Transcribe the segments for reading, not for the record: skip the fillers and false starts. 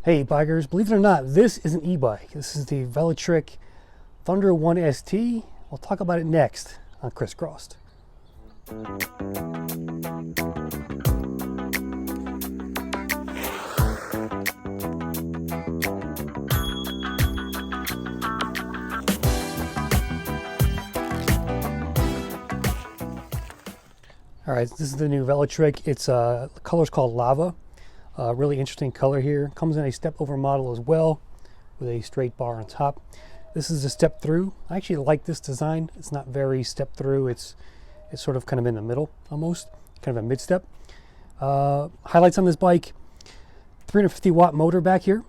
Hey bikers, believe it or not, this is an e-bike. This is the Velotric T1ST. We'll talk about it next on Crisscrossed. All right, this is the new Velotric. It's the color's called Lava. Really interesting color here. Comes in a step over model as well with a straight bar on top. This is a step through. I actually like this design. It's not very step through. It's sort of kind of in the middle almost, kind of a mid step. Highlights on this bike: 350 watt motor back here,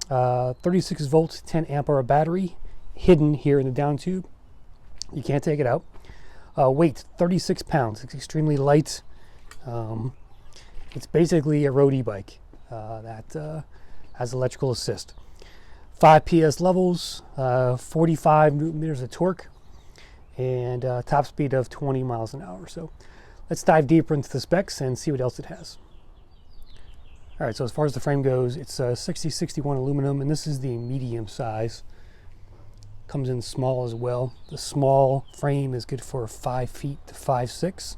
36 volt 10 amp hour battery hidden here in the down tube. You can't take it out. Weight 36 pounds. It's extremely light. It's basically a road e-bike that has electrical assist. 5 PS levels, 45 Newton meters of torque, and top speed of 20 miles an hour. So let's dive deeper into the specs and see what else it has. All right, so as far as the frame goes, it's 60/61 aluminum, and this is the medium size. Comes in small as well. The small frame is good for 5 feet to 5'6".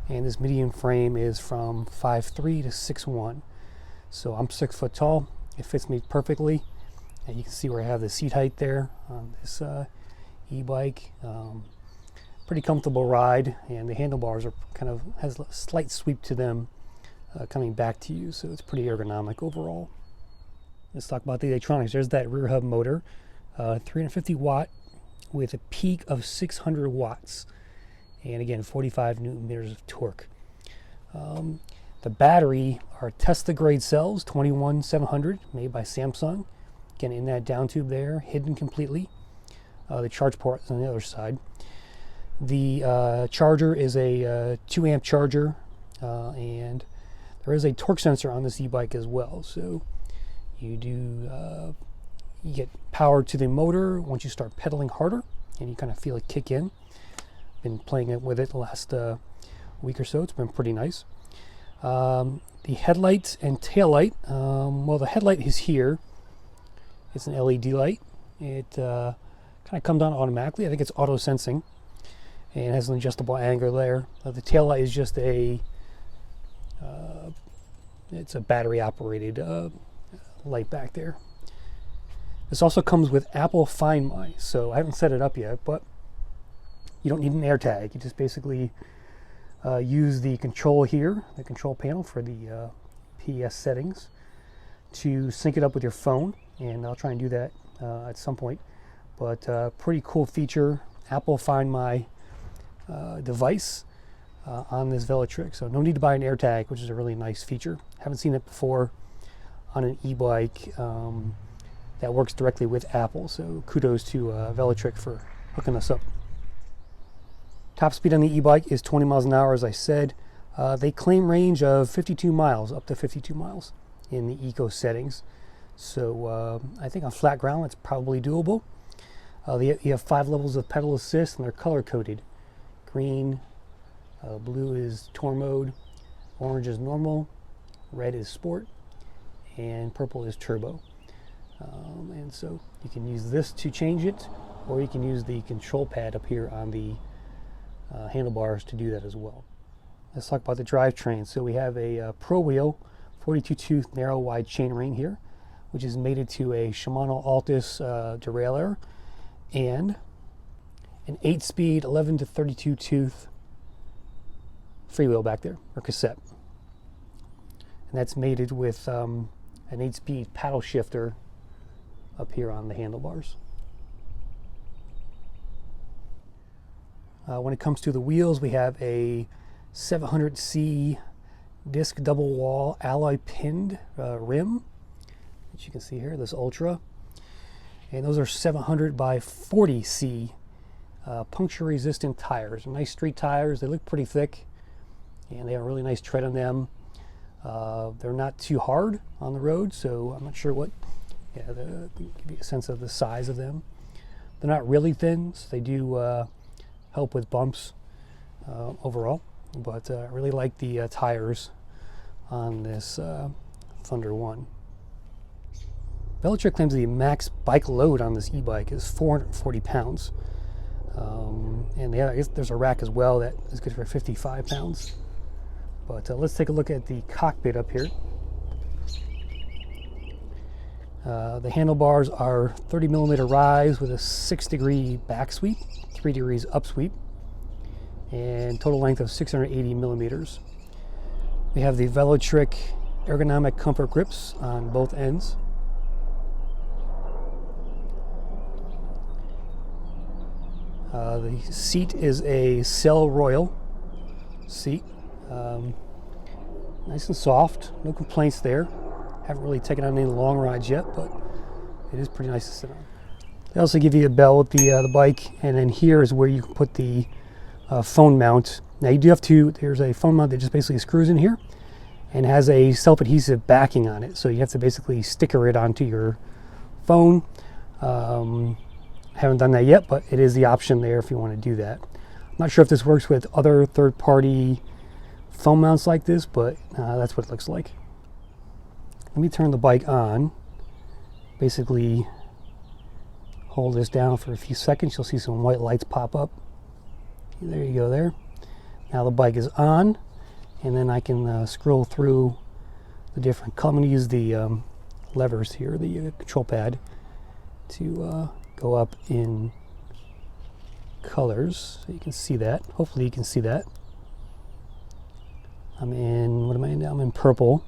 And this medium frame is from 5'3" to 6'1". So I'm 6 foot tall. It fits me perfectly. And you can see where I have the seat height there on this e-bike. Pretty comfortable ride, and the handlebars are has a slight sweep to them coming back to you, so it's pretty ergonomic overall. Let's talk about the electronics. There's that rear hub motor, 350 watt with a peak of 600 watts. And again, 45 Newton meters of torque. The battery are Tesla grade cells, 21700, made by Samsung. Again, in that down tube there, hidden completely. The charge port is on the other side. The charger is a 2 amp charger, and there is a torque sensor on this e-bike as well. So you get power to the motor once you start pedaling harder, and you kind of feel it kick in. Been playing it with it the last week or so. It's been pretty nice. The headlights and tail light. Well, the headlight is here. It's an LED light. It kind of comes on automatically. I think it's auto sensing, and it has an adjustable angle there. The tail light is just it's a battery operated light back there. This also comes with Apple Find My. So I haven't set it up yet, but you don't need an AirTag. You just basically use the control here, the control panel for the PS settings, to sync it up with your phone, and I'll try and do that at some point. But pretty cool feature, Apple Find My device on this Velotric. So no need to buy an AirTag, which is a really nice feature. Haven't seen it before on an e-bike that works directly with Apple. So kudos to Velotric for hooking us up. Top speed on the e-bike is 20 miles an hour, as I said. They claim range of 52 miles, up to 52 miles in the eco settings. So I think on flat ground, it's probably doable. You have 5 levels of pedal assist, and they're color coded. Green, blue is tour mode, orange is normal, red is sport, and purple is turbo. And so you can use this to change it, or you can use the control pad up here on the handlebars to do that as well. Let's talk about the drivetrain. So we have a Pro Wheel 42 tooth narrow wide chainring here, which is mated to a Shimano Altus derailleur, and an 8-speed 11 to 32 tooth freewheel back there, or cassette. And that's mated with an 8-speed paddle shifter up here on the handlebars. When it comes to the wheels, we have a 700C disc double wall alloy pinned rim, which you can see here, this Ultra. And those are 700 by 40C puncture resistant tires. Nice street tires. They look pretty thick, and they have a really nice tread on them. They're not too hard on the road, so I'm not sure what, give you a sense of the size of them. They're not really thin, so they do help with bumps overall, but I really like the tires on this Thunder 1. Velotric claims the max bike load on this e-bike is 440 pounds. And I guess there's a rack as well that is good for 55 pounds. But let's take a look at the cockpit up here. The handlebars are 30mm rise with a 6-degree back sweep, 3 degrees up sweep, and total length of 680mm. We have the Velotric ergonomic comfort grips on both ends. The seat is a Cell Royal seat. Nice and soft, no complaints there. Haven't really taken on any long rides yet, but it is pretty nice to sit on. They also give you a bell with the bike, and then here is where you can put the phone mount. Now you do have to, there's a phone mount that just basically screws in here and has a self-adhesive backing on it, so you have to basically sticker it onto your phone. Haven't done that yet, but it is the option there if you want to do that. I'm not sure if this works with other third-party phone mounts like this, but that's what it looks like. Let me turn the bike on. Basically hold this down for a few seconds. You'll see some white lights pop up. There you go there. Now the bike is on, and then I can scroll through the different colors. I'm going to use the levers here, the control pad, to go up in colors so you can see that. Hopefully you can see that. I'm in, what am I in now? I'm in purple.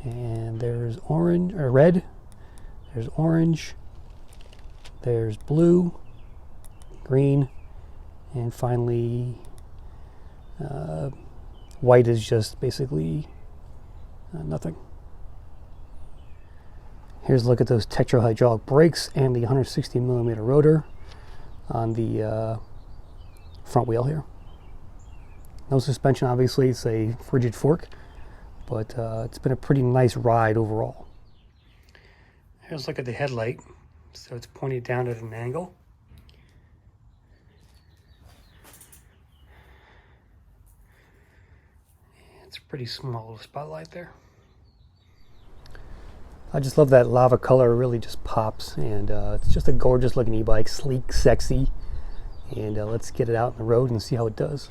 And there's orange, or red. There's orange. There's blue, green, and finally white is just basically nothing. Here's a look at those Tetra hydraulic brakes and the 160mm rotor on the front wheel here. No suspension, obviously. It's a frigid fork, but it's been a pretty nice ride overall. Here's a look at the headlight. So it's pointed down at an angle. It's a pretty small little spotlight there. I just love that lava color. It really just pops, and it's just a gorgeous looking e-bike, sleek, sexy, and let's get it out on the road and see how it does.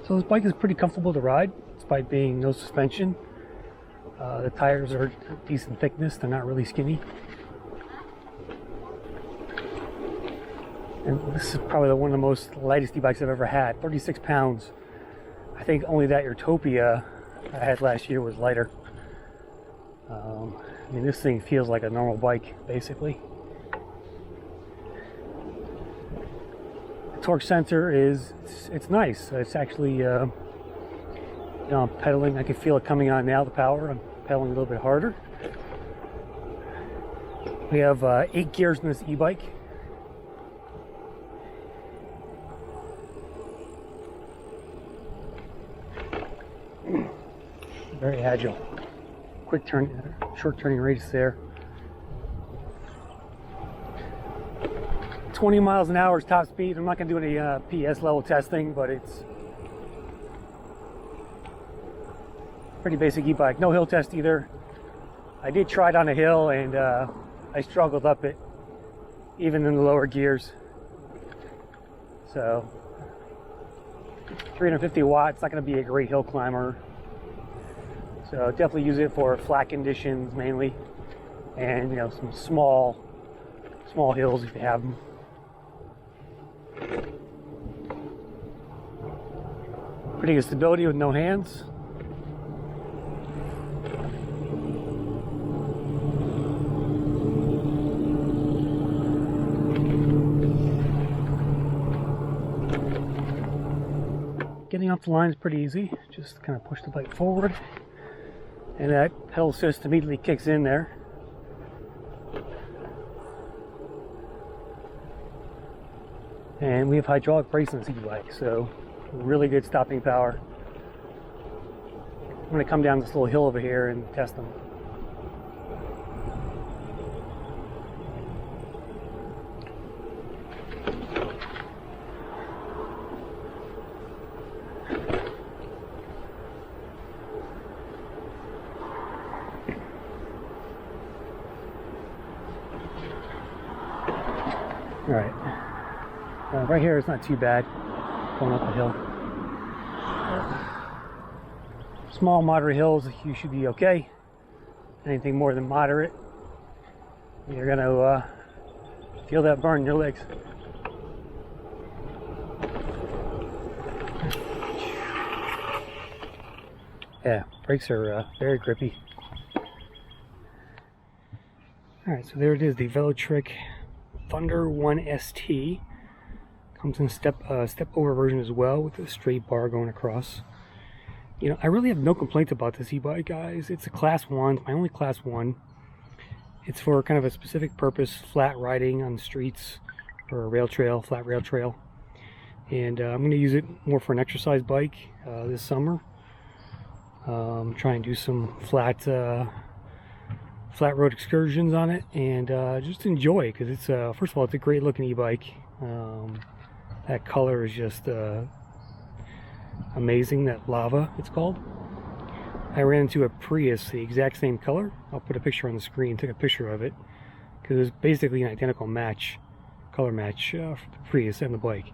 So this bike is pretty comfortable to ride, despite being no suspension. The tires are decent thickness, they're not really skinny. And this is probably one of the most lightest e-bikes I've ever had, 36 pounds. I think only that Utopia I had last year was lighter. I mean, this thing feels like a normal bike, basically. Torque sensor is, it's nice. It's actually, you know, I'm pedaling. I can feel it coming on now, the power. I'm pedaling a little bit harder. We have 8 gears in this e-bike. Very agile. Quick turn, short turning radius there. 20 miles an hour is top speed. I'm not going to do any PS level testing, but it's pretty basic e-bike. No hill test either. I did try it on a hill, and I struggled up it, even in the lower gears. So 350 watts, not going to be a great hill climber. So definitely use it for flat conditions mainly, and you know, some small small hills if you have them. Pretty good stability with no hands. Getting off the line is pretty easy. Just kind of push the bike forward, and that pedal assist immediately kicks in there. And we have hydraulic brakes on this e-bike, so really good stopping power. I'm going to come down this little hill over here and test them. All right. Right here, it's not too bad going up the hill. Small, moderate hills, you should be okay. Anything more than moderate, you're going to feel that burn in your legs. Yeah, brakes are very grippy. All right, so there it is, the Velotric T1ST. Comes in step over version as well, with a straight bar going across. You know, I really have no complaints about this e-bike, guys. It's a class 1, my only class 1. It's for kind of a specific purpose, flat riding on the streets, or a rail trail, flat rail trail. And I'm going to use it more for an exercise bike this summer. Try and do some flat road excursions on it, and just enjoy it, because it's first of all, it's a great looking e-bike. That color is just amazing, that lava it's called. I ran into a Prius the exact same color. I'll put a picture on the screen, took a picture of it, because it's basically an identical match, color match for the Prius and the bike.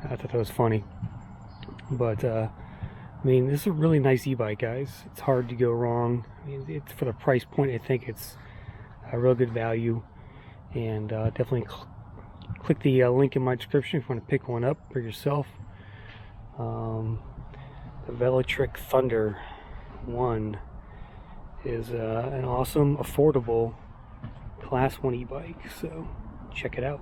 I thought that was funny. But I mean, this is a really nice e-bike, guys. It's hard to go wrong. I mean, it's, for the price point, I think it's a real good value. And definitely click the link in my description if you want to pick one up for yourself. The Velotric Thunder 1 is an awesome, affordable Class 1 e-bike, so check it out.